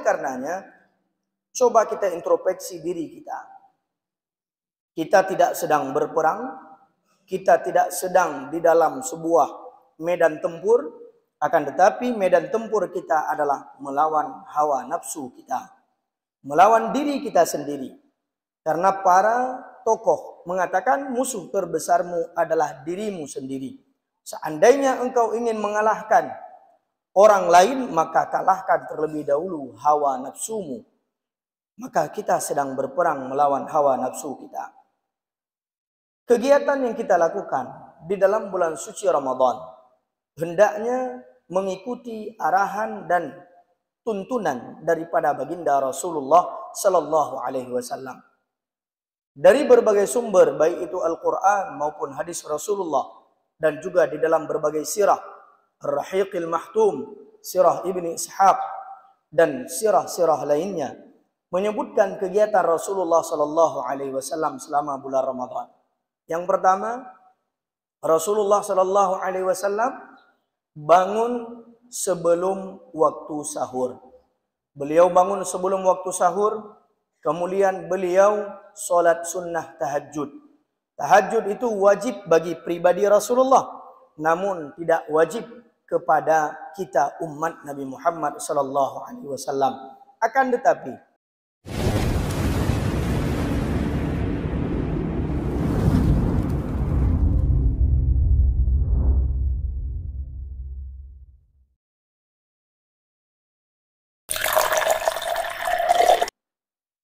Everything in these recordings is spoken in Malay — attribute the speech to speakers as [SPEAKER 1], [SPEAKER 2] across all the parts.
[SPEAKER 1] karenanya, coba kita introspeksi diri kita. Kita tidak sedang berperang, kita tidak sedang di dalam sebuah medan tempur, akan tetapi medan tempur kita adalah melawan hawa nafsu kita, melawan diri kita sendiri. Karena para tokoh mengatakan musuh terbesarmu adalah dirimu sendiri. Seandainya engkau ingin mengalahkan orang lain, maka kalahkan terlebih dahulu hawa nafsumu. Maka kita sedang berperang melawan hawa nafsu kita. Kegiatan yang kita lakukan di dalam bulan suci Ramadan hendaknya mengikuti arahan dan tuntunan daripada baginda Rasulullah sallallahu alaihi wasallam. Dari berbagai sumber, baik itu Al-Quran maupun hadis Rasulullah, dan juga di dalam berbagai sirah, Ar-Rahiqil Mahtum, sirah Ibni Ishaq, dan sirah-sirah lainnya, menyebutkan kegiatan Rasulullah sallallahu alaihi wasallam selama bulan Ramadan. Yang pertama, Rasulullah sallallahu alaihi wasallam bangun sebelum waktu sahur. Beliau bangun sebelum waktu sahur, kemudian beliau solat sunnah tahajud. Tahajud itu wajib bagi pribadi Rasulullah, namun tidak wajib kepada kita umat Nabi Muhammad sallallahu alaihi wasallam. Akan tetapi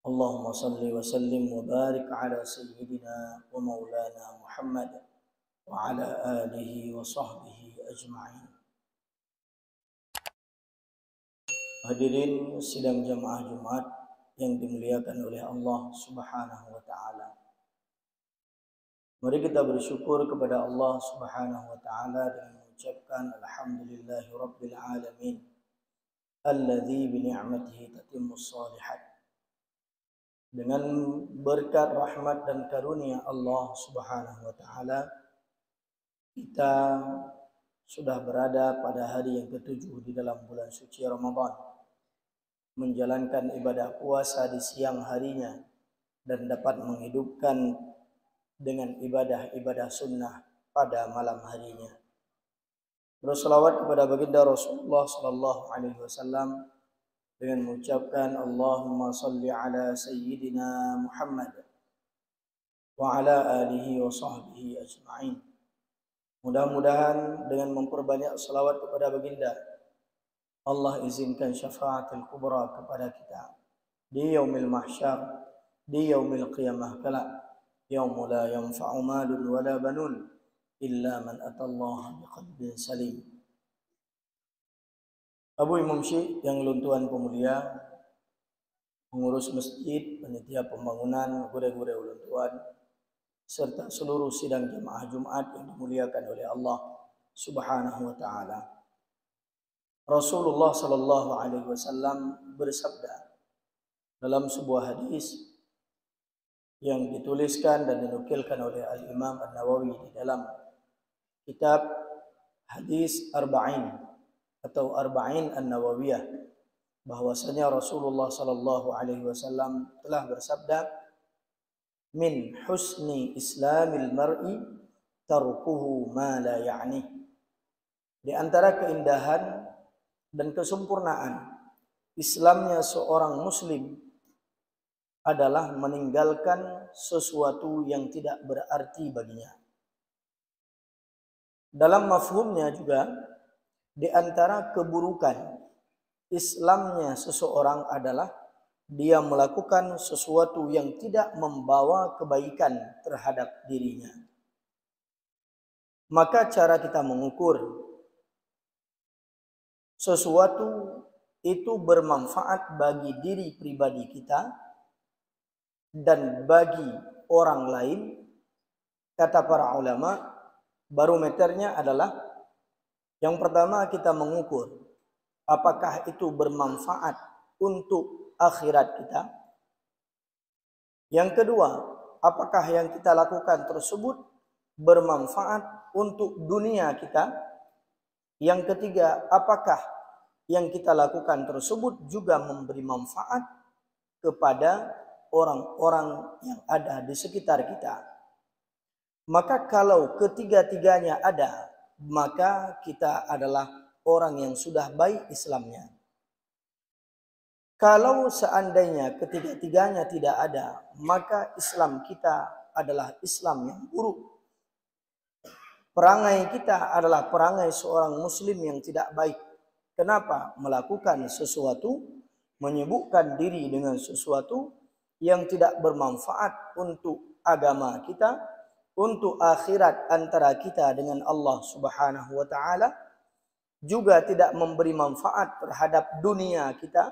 [SPEAKER 1] Allahumma salli wa sallim wa barik ala sayyidina wa maulana Muhammad wa ala alihi wa sahbihi ajma'in. Hadirin sidang jamaah Jumat yang dimuliakan oleh Allah Subhanahu wa taala. Mari kita bersyukur kepada Allah Subhanahu wa taala dengan mengucapkan alhamdulillahi rabbil alamin alladzi bi ni'matihi tatimmus shalihat. Dengan berkat rahmat dan karunia Allah Subhanahu wa taala, kita sudah berada pada hari yang ketujuh di dalam bulan suci Ramadan, menjalankan ibadah puasa di siang harinya dan dapat menghidupkan dengan ibadah-ibadah sunnah pada malam harinya. Berselawat kepada baginda Rasulullah sallallahu alaihi wasallam dengan mengucapkan Allahumma salli ala sayyidina Muhammad wa ala alihi wa sahbihi ajma'in. Mudah-mudahan dengan memperbanyak salawat kepada baginda, Allah izinkan syafaatul kubra kepada kita di yaumil mahsyar, di yaumil qiyamah kelak, yaumul la yanfa'u malun wala banun illa man atallaha biqalbin salim. Abu Imam Syekh yang luntuan pemulia, pengurus masjid, panitia pembangunan, gure-gure luntuan, serta seluruh sidang jemaah Jumat yang dimuliakan oleh Allah Subhanahu wa taala. Rasulullah sallallahu alaihi wasallam bersabda dalam sebuah hadis yang dituliskan dan dinukilkan oleh Al-Imam An-Nawawi di dalam kitab Hadis Arba'in atau Arba'in An-Nawawiyah, bahwasanya Rasulullah sallallahu alaihi wasallam telah bersabda, min husni islamil mar'i tarkuhu ma la ya'ni. Di antara keindahan dan kesempurnaan Islamnya seorang muslim adalah meninggalkan sesuatu yang tidak berarti baginya. Dalam mafhumnya juga, di antara keburukan Islamnya seseorang adalah dia melakukan sesuatu yang tidak membawa kebaikan terhadap dirinya. Maka cara kita mengukur sesuatu itu bermanfaat bagi diri pribadi kita dan bagi orang lain, kata para ulama, barometernya adalah yang pertama kita mengukur apakah itu bermanfaat untuk akhirat kita. Yang kedua, apakah yang kita lakukan tersebut bermanfaat untuk dunia kita. Yang ketiga, apakah yang kita lakukan tersebut juga memberi manfaat kepada orang-orang yang ada di sekitar kita. Maka kalau ketiga-tiganya ada, maka kita adalah orang yang sudah baik Islamnya. Kalau seandainya ketiga-tiganya tidak ada, maka Islam kita adalah Islam yang buruk. Perangai kita adalah perangai seorang muslim yang tidak baik. Kenapa? Melakukan sesuatu, menyibukkan diri dengan sesuatu yang tidak bermanfaat untuk agama kita, untuk akhirat antara kita dengan Allah Subhanahu wa taala, juga tidak memberi manfaat terhadap dunia kita,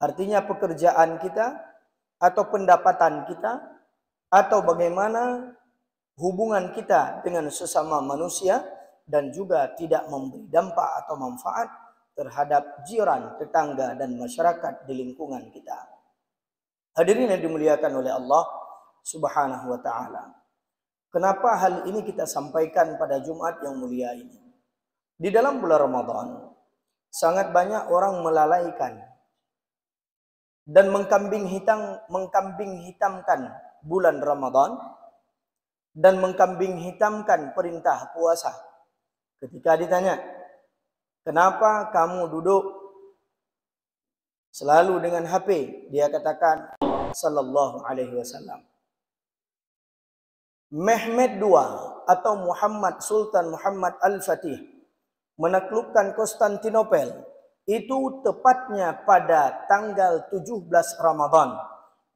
[SPEAKER 1] artinya pekerjaan kita atau pendapatan kita, atau bagaimana hubungan kita dengan sesama manusia, dan juga tidak memberi dampak atau manfaat terhadap jiran, tetangga, dan masyarakat di lingkungan kita. Hadirin yang dimuliakan oleh Allah Subhanahu wa taala. Kenapa hal ini kita sampaikan pada Jumat yang mulia ini? Di dalam bulan Ramadan, sangat banyak orang melalaikan dan mengkambing hitamkan bulan Ramadan dan mengkambing hitamkan perintah puasa. Ketika ditanya, kenapa kamu duduk selalu dengan HP? Dia katakan, sallallahu alaihi wasallam. Mehmed II atau Sultan Muhammad Al-Fatih menaklukkan Konstantinopel itu tepatnya pada tanggal 17 Ramadan.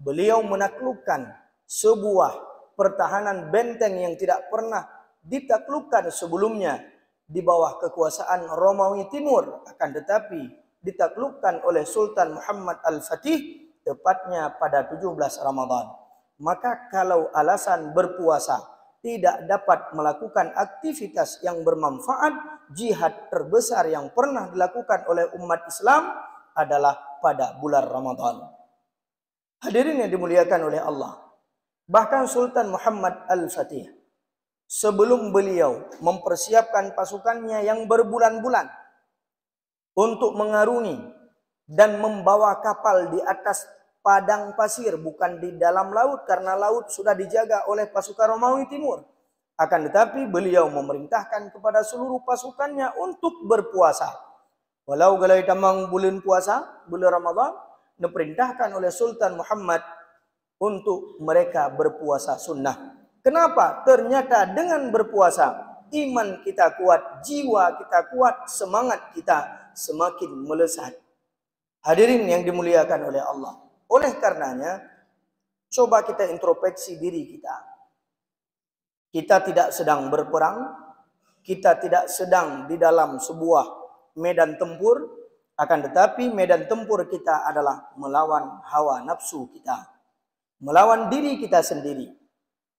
[SPEAKER 1] Beliau menaklukkan sebuah pertahanan benteng yang tidak pernah ditaklukkan sebelumnya di bawah kekuasaan Romawi Timur, akan tetapi ditaklukkan oleh Sultan Muhammad Al-Fatih tepatnya pada 17 Ramadan. Maka kalau alasan berpuasa tidak dapat melakukan aktivitas yang bermanfaat, jihad terbesar yang pernah dilakukan oleh umat Islam adalah pada bulan Ramadan. Hadirin yang dimuliakan oleh Allah. Bahkan Sultan Muhammad Al-Fatih, sebelum beliau mempersiapkan pasukannya yang berbulan-bulan untuk mengarungi dan membawa kapal di atas padang pasir, bukan di dalam laut, karena laut sudah dijaga oleh pasukan Romawi Timur. Akan tetapi beliau memerintahkan kepada seluruh pasukannya untuk berpuasa. Walau galai tamang bulan puasa, bulan Ramadan, diperintahkan oleh Sultan Muhammad untuk mereka berpuasa sunnah. Kenapa? Ternyata dengan berpuasa, iman kita kuat, jiwa kita kuat, semangat kita semakin melesat. Hadirin yang dimuliakan oleh Allah. Oleh karenanya, coba kita introspeksi diri kita. Kita tidak sedang berperang, kita tidak sedang di dalam sebuah medan tempur, akan tetapi medan tempur kita adalah melawan hawa nafsu kita, melawan diri kita sendiri.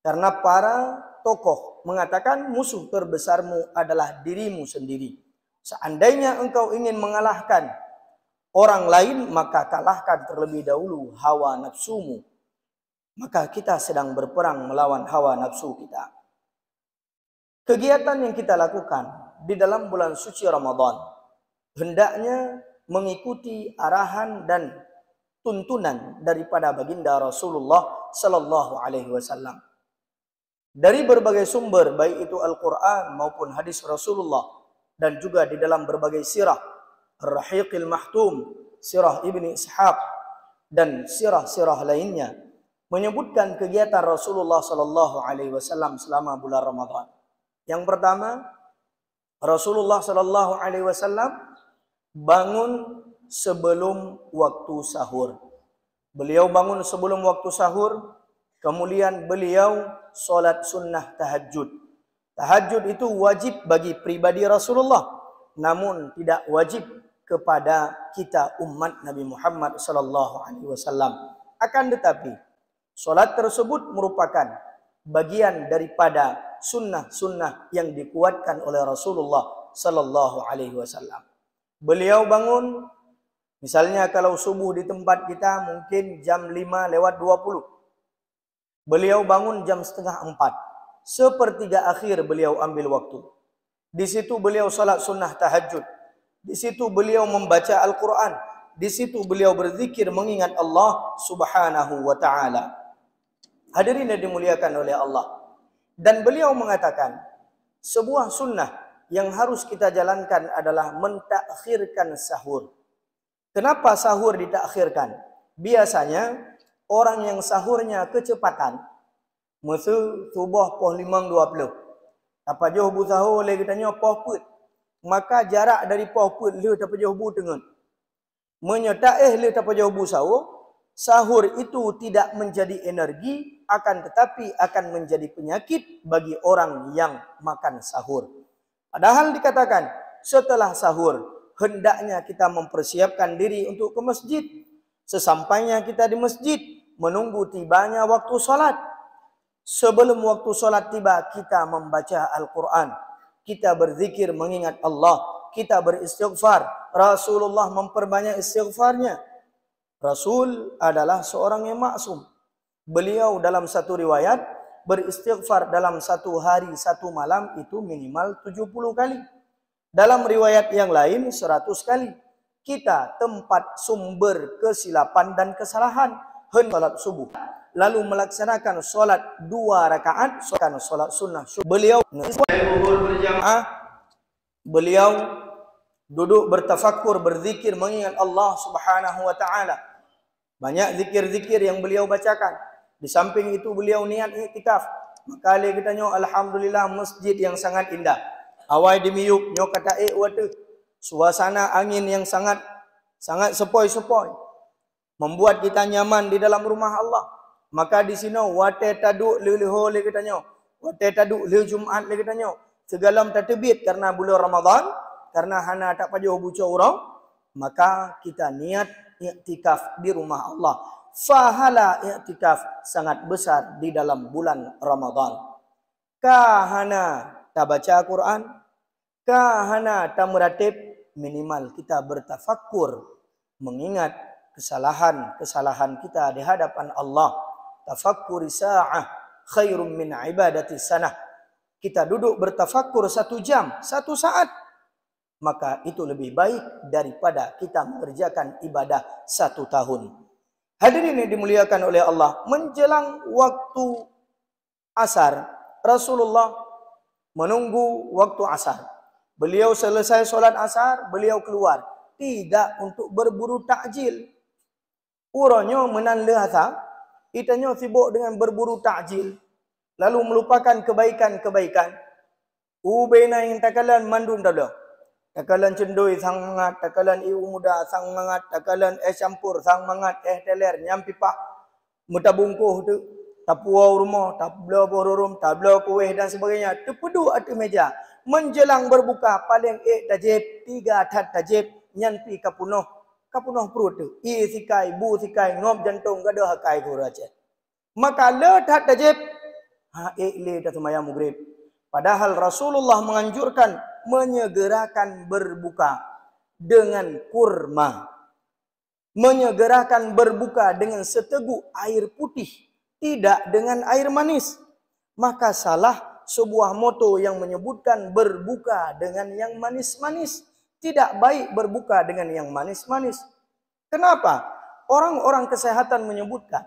[SPEAKER 1] Karena para tokoh mengatakan musuh terbesarmu adalah dirimu sendiri. Seandainya engkau ingin mengalahkan orang lain, maka kalahkan terlebih dahulu hawa nafsumu. Maka kita sedang berperang melawan hawa nafsu kita. Kegiatan yang kita lakukan di dalam bulan suci Ramadan hendaknya mengikuti arahan dan tuntunan daripada baginda Rasulullah sallallahu alaihi wasallam. Dari berbagai sumber, baik itu Al-Quran maupun hadis Rasulullah, dan juga di dalam berbagai sirah, Ar-Rahiqil Mahtum, sirah Ibni Ishaq, dan sirah-sirah lainnya, menyebutkan kegiatan Rasulullah sallallahu alaihi wasallam selama bulan Ramadan. Yang pertama, Rasulullah sallallahu alaihi wasallam bangun sebelum waktu sahur. Beliau bangun sebelum waktu sahur, kemudian beliau solat sunnah tahajud. Tahajud itu wajib bagi pribadi Rasulullah, namun tidak wajib kepada kita umat Nabi Muhammad sallallahu alaihi wasallam. Akan tetapi, solat tersebut merupakan bagian daripada sunnah-sunnah yang dikuatkan oleh Rasulullah sallallahu alaihi wasallam. Beliau bangun, misalnya kalau subuh di tempat kita mungkin jam 5:20. Beliau bangun jam 3:30. Sepertiga akhir beliau ambil waktu. Di situ beliau salat sunnah tahajud. Di situ beliau membaca Al-Quran. Di situ beliau berzikir mengingat Allah Subhanahu wa ta'ala. Hadirin yang dimuliakan oleh Allah. Dan beliau mengatakan, sebuah sunnah yang harus kita jalankan adalah mentakhirkan sahur. Kenapa sahur ditakhirkan? Biasanya orang yang sahurnya kecepatan, masa subuh pukul 5.20. Apa jauh bu sahur lagi tanya poh put. Maka jarak dari poh put le tak jauh bu tengen. Menyertai le tak jauh bu sahur, sahur itu tidak menjadi energi, akan tetapi akan menjadi penyakit bagi orang yang makan sahur. Padahal dikatakan setelah sahur hendaknya kita mempersiapkan diri untuk ke masjid. Sesampainya kita di masjid menunggu tibanya waktu solat. Sebelum waktu solat tiba kita membaca Al-Quran. Kita berzikir mengingat Allah. Kita beristighfar. Rasulullah memperbanyak istighfarnya. Rasul adalah seorang yang maksum. Beliau dalam satu riwayat beristighfar dalam satu hari satu malam itu minimal 70 kali. Dalam riwayat yang lain 100 kali. Kita tempat sumber kesilapan dan kesalahan. Salat subuh. Lalu melaksanakan solat 2 rakaat. Solat sunnah. Beliau berjamaah. Beliau duduk bertafakkur, berzikir mengingat Allah Subhanahu wa ta'ala. Banyak zikir-zikir yang beliau bacakan. Di samping itu beliau niat iktikaf. Maka kita tanya alhamdulillah masjid yang sangat indah. Awai dimiyuk nyo kata watu. Suasana angin yang sangat sepoi-sepoi. Membuat kita nyaman di dalam rumah Allah. Maka di sini wate taduk leho le kita tanya. Wate taduk le Jumaat le kita tanya. Segalam tertebit karena bulan Ramadan, karena hana tak pajau buca orang, maka kita niat iktikaf di rumah Allah. Fahala iktikaf sangat besar di dalam bulan Ramadan. Kahana tak baca Quran, kahana tak meratib, minimal kita bertafakkur mengingat kesalahan-kesalahan kita di hadapan Allah. Tafakkuri sa'ah khairum min ibadati sanah. Kita duduk bertafakkur 1 jam, 1 saat, maka itu lebih baik daripada kita mengerjakan ibadah 1 tahun. Hadirin yang dimuliakan oleh Allah, menjelang waktu asar, Rasulullah menunggu waktu asar. Beliau selesai solat asar, beliau keluar. Tidak untuk berburu takjil. Uranya menan lehasa, itanya sibuk dengan berburu takjil. Lalu melupakan kebaikan-kebaikan. Ubena yang takalan mandun dah. Takalan cendoi sang mangat, takalan iu muda sang mangat, takalan campur sang mangat, teler nyampi pah. Mutabungkuh tu, tapuau rumah, tabla borum, tabla kuih dan sebagainya. Tepedu atas meja. Menjelang berbuka paling tajib, 3 tat tajib, nyampi kapunoh perut tu. I sikai, bu sikai, ngop jantung, gadah hakai ku raja. Maka le tat tajib, le tat semayang maghrib. Padahal Rasulullah menganjurkan menyegerakan berbuka dengan kurma. Menyegerakan berbuka dengan seteguk air putih, tidak dengan air manis. Maka salah sebuah moto yang menyebutkan berbuka dengan yang manis-manis. Tidak baik berbuka dengan yang manis-manis. Kenapa? Orang-orang kesehatan menyebutkan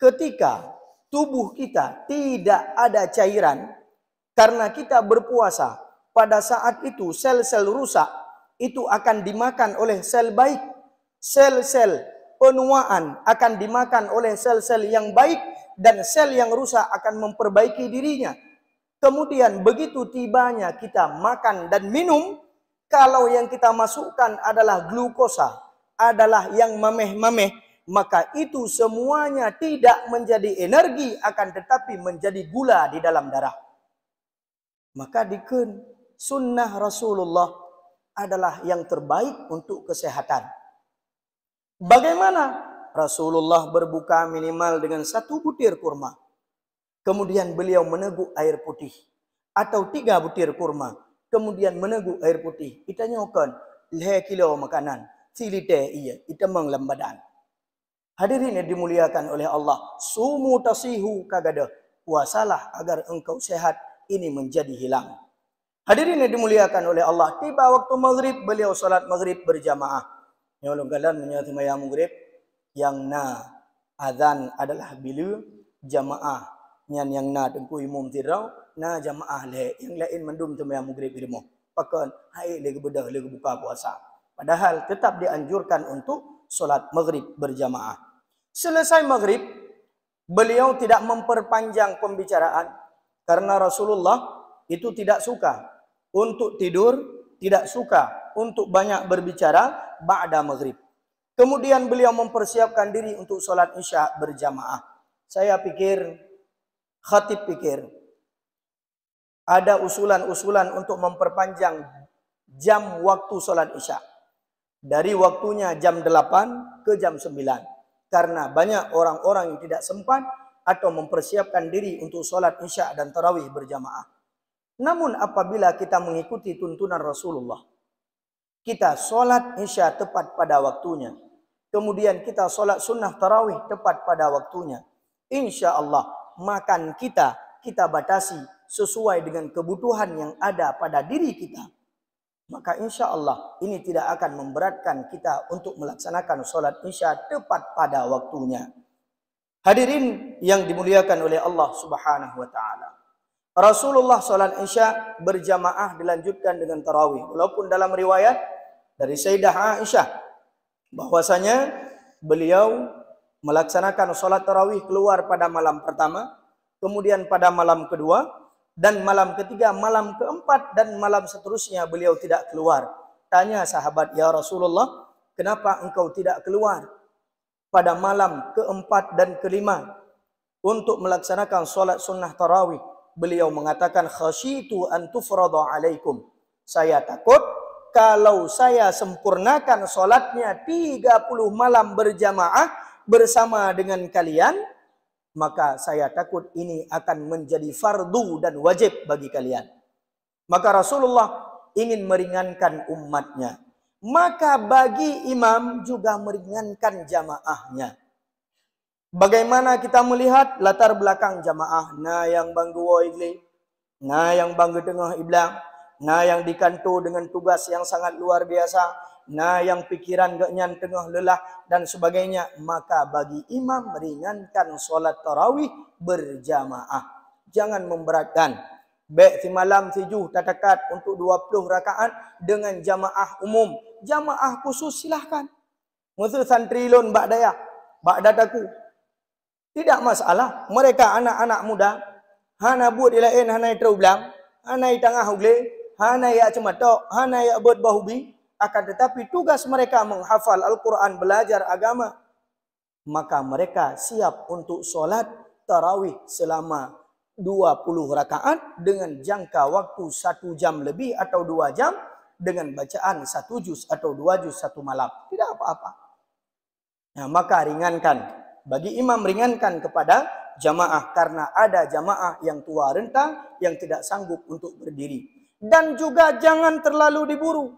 [SPEAKER 1] ketika tubuh kita tidak ada cairan, karena kita berpuasa, pada saat itu sel-sel rusak itu akan dimakan oleh sel baik. Sel-sel penuaan akan dimakan oleh sel-sel yang baik, dan sel yang rusak akan memperbaiki dirinya. Kemudian begitu tibanya kita makan dan minum, kalau yang kita masukkan adalah glukosa, adalah yang mameh-mameh, maka itu semuanya tidak menjadi energi, akan tetapi menjadi gula di dalam darah. Maka dikun sunnah Rasulullah adalah yang terbaik untuk kesehatan. Bagaimana? Rasulullah berbuka minimal dengan 1 butir kurma. Kemudian beliau meneguk air putih. Atau 3 butir kurma. Kemudian meneguk air putih. Kita nyokan 5 kilo makanan. Silite iya. Kita menglembadan. Hadirin yang dimuliakan oleh Allah. Sumu tasihu kagada. Puasalah agar engkau sehat. Ini menjadi hilang. Hadirin yang dimuliakan oleh Allah, tiba waktu maghrib, beliau salat maghrib berjamaah. Nyolong galan menyatu maya maghrib yang na azan adalah bila jamaah yang na tengku imam tirau na jamaah le yang lain mendum tu maya maghrib irmo. Pakan hai lagi bedah lagi buka puasa. Padahal tetap dianjurkan untuk solat maghrib berjamaah. Selesai maghrib, beliau tidak memperpanjang pembicaraan karena Rasulullah itu tidak suka untuk tidur, tidak suka untuk banyak berbicara ba'da maghrib. Kemudian beliau mempersiapkan diri untuk solat isya berjamaah. Saya pikir, khatib pikir, ada usulan-usulan untuk memperpanjang jam waktu solat isya. Dari waktunya jam 8 ke jam 9. Karena banyak orang-orang yang tidak sempat atau mempersiapkan diri untuk solat isya dan tarawih berjamaah. Namun apabila kita mengikuti tuntunan Rasulullah, kita solat isya tepat pada waktunya, kemudian kita solat sunnah tarawih tepat pada waktunya, insya Allah makan kita batasi sesuai dengan kebutuhan yang ada pada diri kita. Maka insya Allah ini tidak akan memberatkan kita untuk melaksanakan solat isya tepat pada waktunya. Hadirin yang dimuliakan oleh Allah Subhanahu wa taala. Rasulullah solat isya berjamaah dilanjutkan dengan tarawih. Walaupun dalam riwayat dari Sayyidah Aisyah bahwasanya beliau melaksanakan solat tarawih keluar pada malam pertama, kemudian pada malam kedua, dan malam ketiga, malam keempat, dan malam seterusnya beliau tidak keluar. Tanya sahabat, ya Rasulullah, kenapa engkau tidak keluar pada malam keempat dan kelima untuk melaksanakan solat sunnah tarawih? Beliau mengatakan, khasyitu an tufrada alaikum. Saya takut kalau saya sempurnakan solatnya 30 malam berjamaah bersama dengan kalian, maka saya takut ini akan menjadi fardu dan wajib bagi kalian. Maka Rasulullah ingin meringankan umatnya. Maka bagi imam juga meringankan jamaahnya. Bagaimana kita melihat latar belakang jamaah? Na yang banggu igli, na yang banggu tengah iblang, na yang dikanto dengan tugas yang sangat luar biasa, na yang pikiran gaknyan tengah lelah dan sebagainya. Maka bagi imam meringankan solat tarawih berjamaah. Jangan memberatkan. Baik si malam tujuh tatakat untuk 20 rakaat dengan jamaah umum. Jamaah khusus silahkan. Musuh santri lon bak daya, bak dataku. Tidak masalah. Mereka anak-anak muda. Hana buat ilain, hana terublang, hana tengah ugle, hana ya cematok, hana ya buat bahubi. Akan tetapi tugas mereka menghafal Al-Quran, belajar agama. Maka mereka siap untuk solat tarawih selama 20 rakaat dengan jangka waktu 1 jam lebih atau 2 jam dengan bacaan 1 juz atau 2 juz satu malam. Tidak apa-apa. Nah, maka ringankan. Bagi imam ringankan kepada jamaah karena ada jamaah yang tua renta yang tidak sanggup untuk berdiri. Dan juga jangan terlalu diburu.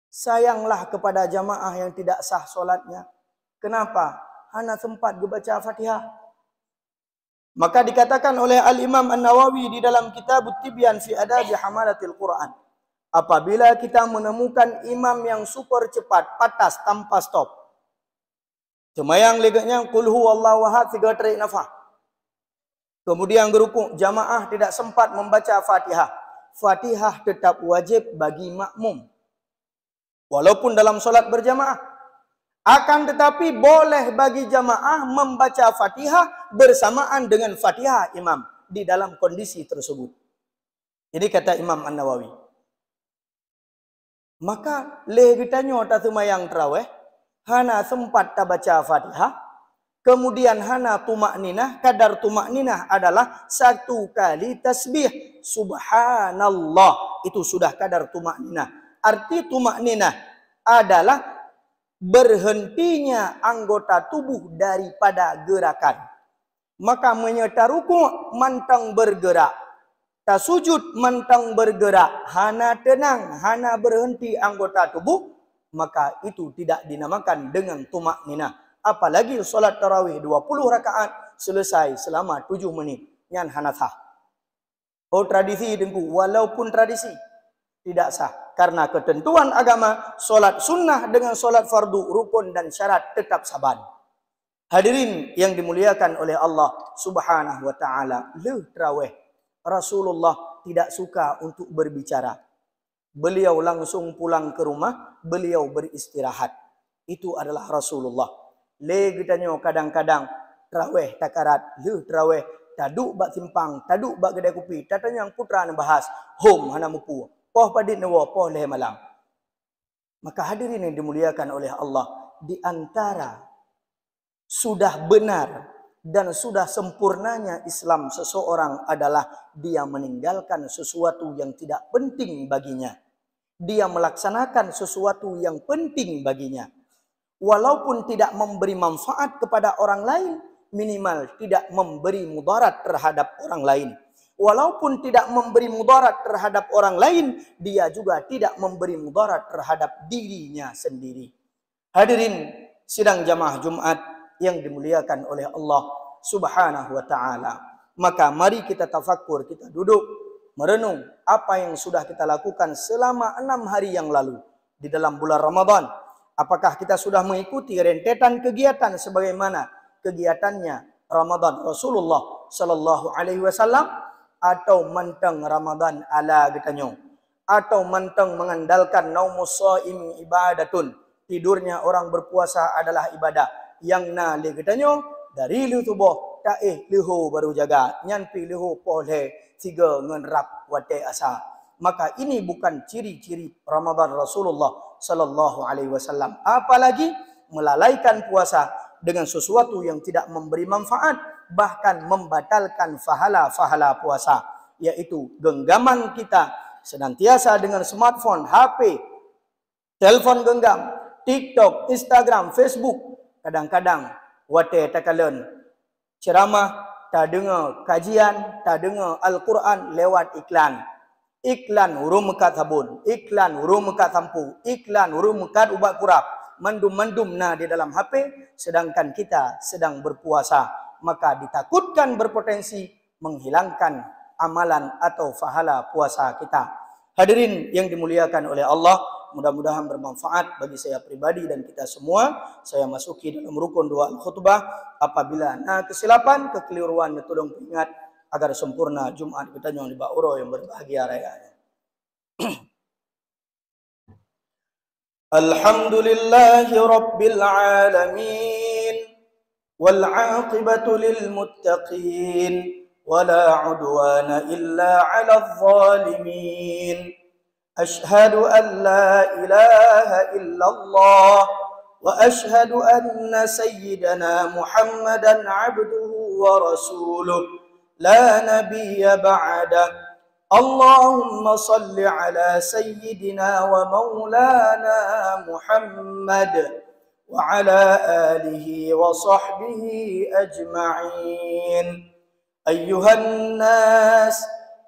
[SPEAKER 1] Sayanglah kepada jamaah yang tidak sah solatnya. Kenapa? Hana sempat baca Fatihah. Maka dikatakan oleh Al-Imam An-Nawawi di dalam kitab Tibyan fi Adabi Hamalatil Quran. Apabila kita menemukan imam yang super cepat, patas tanpa stop. Semayang leganya qul huwallahu ahad 3 tarik nafas. Kemudian gerukuk, jamaah tidak sempat membaca Fatihah. Fatihah tetap wajib bagi makmum. Walaupun dalam solat berjamaah. Akan tetapi boleh bagi jamaah membaca Fatihah bersamaan dengan Fatihah imam di dalam kondisi tersebut. Ini kata Imam An-Nawawi. Maka legitanya tak semayang tarawih, hana sempat tak baca Fatihah, kemudian hana tumak ninah. Kadar tumak ninah adalah 1 kali tasbih subhanallah. Itu sudah kadar tumak ninah. Arti tumak ninah adalah berhentinya anggota tubuh daripada gerakan. Maka menyerta rukuk mantang bergerak, tasujud mantang bergerak, hana tenang, hana berhenti anggota tubuh, maka itu tidak dinamakan dengan tumak ninah. Apalagi solat tarawih 20 rakaat selesai selama 7 menit. Nyan hana sah. Oh tradisi dengku, walaupun tradisi tidak sah. Karena ketentuan agama, solat sunnah dengan solat fardu, rukun dan syarat tetap saban. Hadirin yang dimuliakan oleh Allah Subhanahu wa taala, tarawih. Rasulullah tidak suka untuk berbicara. Beliau langsung pulang ke rumah, beliau beristirahat. Itu adalah Rasulullah. Gitanyo kadang-kadang tarawih takarat, tarawih taduk bak simpang, taduk bak kedai kopi, tatanya yang putra nak bahas, hom hana mupu. Poh padit nawa, poh leh malam. Maka hadirin yang dimuliakan oleh Allah, di antara sudah benar dan sudah sempurnanya Islam seseorang adalah dia meninggalkan sesuatu yang tidak penting baginya. Dia melaksanakan sesuatu yang penting baginya. Walaupun tidak memberi manfaat kepada orang lain, minimal tidak memberi mudarat terhadap orang lain. Walaupun tidak memberi mudarat terhadap orang lain, dia juga tidak memberi mudarat terhadap dirinya sendiri. Hadirin sidang jamaah Jumat yang dimuliakan oleh Allah Subhanahu wa taala. Maka mari kita tafakkur, kita duduk merenung apa yang sudah kita lakukan selama 6 hari yang lalu di dalam bulan Ramadan. Apakah kita sudah mengikuti rentetan kegiatan sebagaimana kegiatannya Ramadan Rasulullah sallallahu alaihi wasallam, atau mentang Ramadan ala getanyo, atau mentang mengandalkan naumus shaim ibadatun, tidurnya orang berpuasa adalah ibadah, yang na le getanyo dari lu tubuh taih leho baru jaga nyanpi leho polhe tiga ngenrap wate asa. Maka ini bukan ciri-ciri Ramadan Rasulullah sallallahu alaihi wasallam. Apalagi melalaikan puasa dengan sesuatu yang tidak memberi manfaat, bahkan membatalkan fahala-fahala puasa, yaitu genggaman kita senantiasa dengan smartphone, HP, telefon genggam, TikTok, Instagram, Facebook. Kadang-kadang wate takalen ceramah, tak dengar kajian, tak dengar Al-Quran lewat iklan. Iklan urung mekat sabun, iklan urung mekat sampu, iklan urung mekat ubat kurap, mandum-mandum na di dalam HP, sedangkan kita sedang berpuasa. Maka ditakutkan berpotensi menghilangkan amalan atau fahala puasa kita. Hadirin yang dimuliakan oleh Allah, mudah-mudahan bermanfaat bagi saya pribadi dan kita semua. Saya masuki dalam rukun doa khutbah. Apabila kesilapan, kekeliruan, tolong ingat agar sempurna Jumat kita yang dibauro yang berbahagia raya. Alhamdulillahi Rabbil Alamin, wal aqibatu lil muttaqin, wala udwana illa 'alal zalimin. Ashhadu an la ilaha illallah wa ashhadu anna sayyidana Muhammadan 'abduhu wa rasuluh. لا نبي بعده. اللهم صل على سيدنا ومولانا محمد وعلى آله وصحبه أجمعين. أيها الناس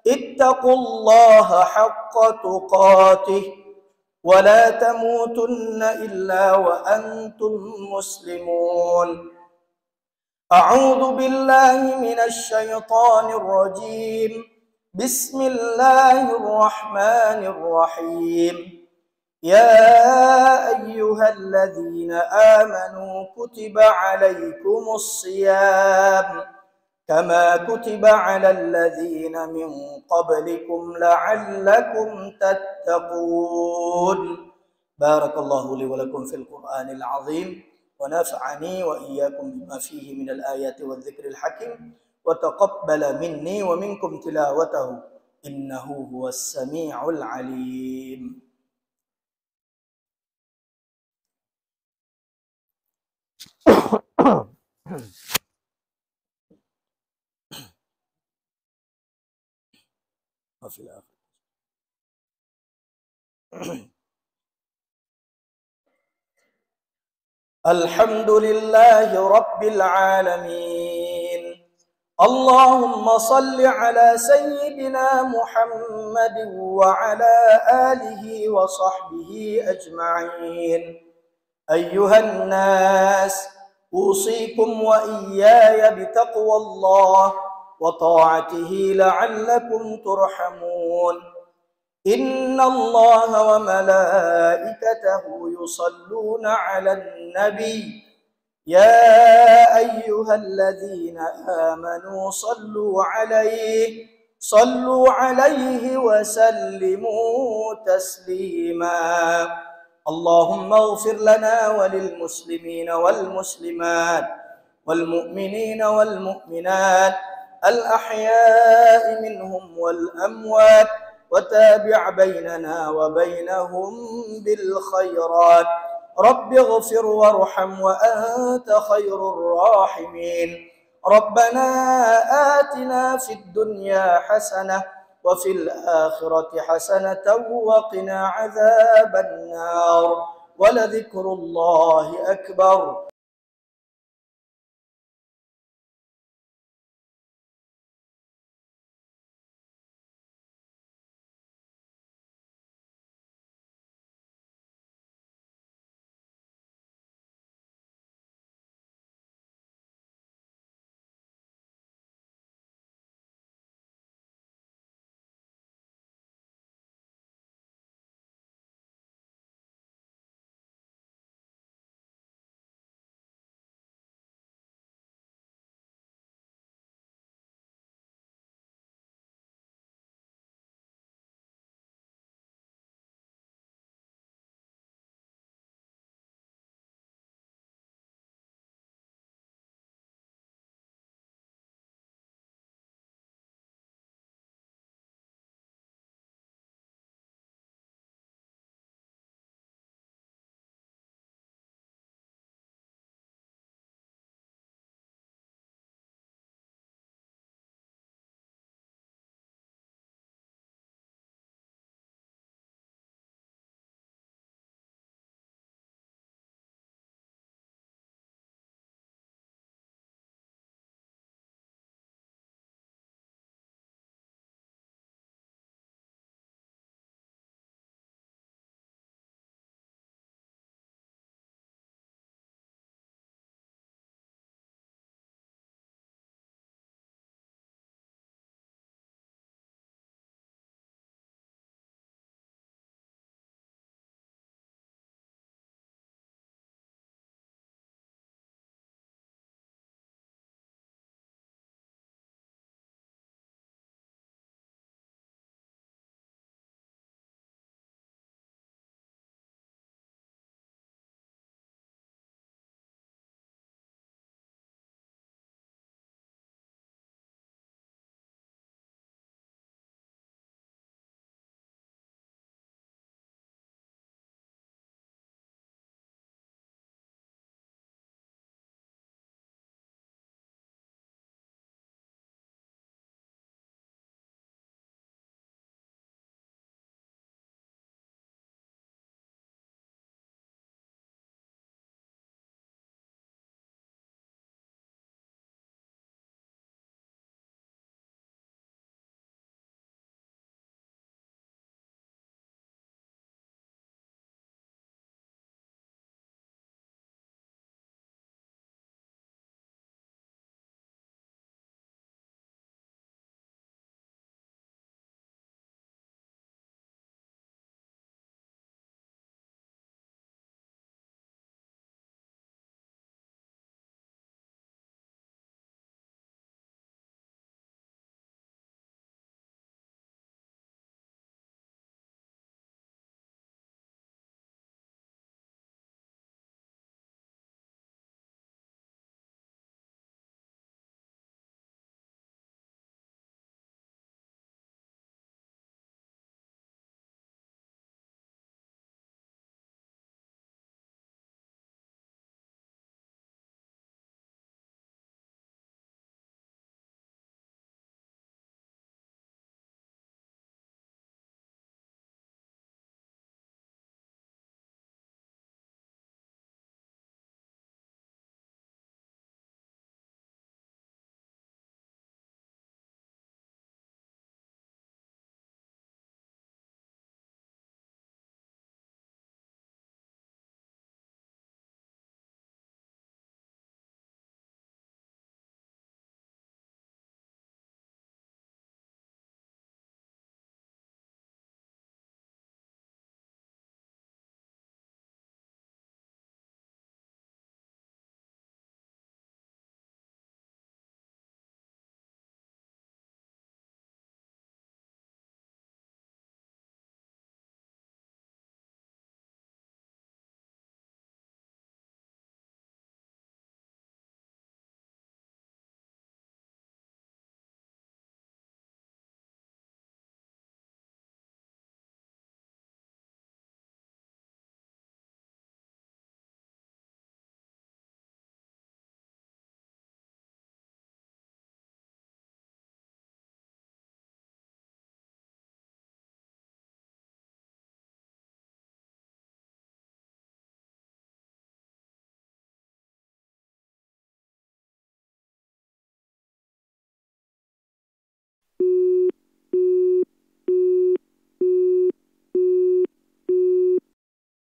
[SPEAKER 1] اتقوا الله حق تقاته ولا تموتن إلا وأنتم مسلمون. أعوذ بالله من الشيطان الرجيم. بسم الله الرحمن الرحيم. يا أيها الذين آمنوا كتب عليكم الصيام كما كتب على الذين من قبلكم لعلكم تتقون. بارك الله لي ولكم في القرآن العظيم، ونفعني وإياكم بما فيه من الآيات والذكر الحكيم، وتقبل مني ومنكم تلاوته إنه هو السميع العليم. الحمد لله رب العالمين. اللهم صل على سيدنا محمد وعلى آله وصحبه أجمعين. أيها الناس أوصيكم وإياي بتقوى الله وطاعته لعلكم ترحمون. إن الله وملائكته يصلون على النبي يا أيها الذين آمنوا صلوا عليه وسلموا تسليما. اللهم اغفر لنا وللمسلمين والمسلمات والمؤمنين والمؤمنات الأحياء منهم والأموات، وتابع بيننا وبينهم بالخيرات. رب اغفر وارحم وأنت خير الراحمين. ربنا آتنا في الدنيا حسنة وفي الآخرة حسنة وقنا عذاب النار. ولذكر الله أكبر.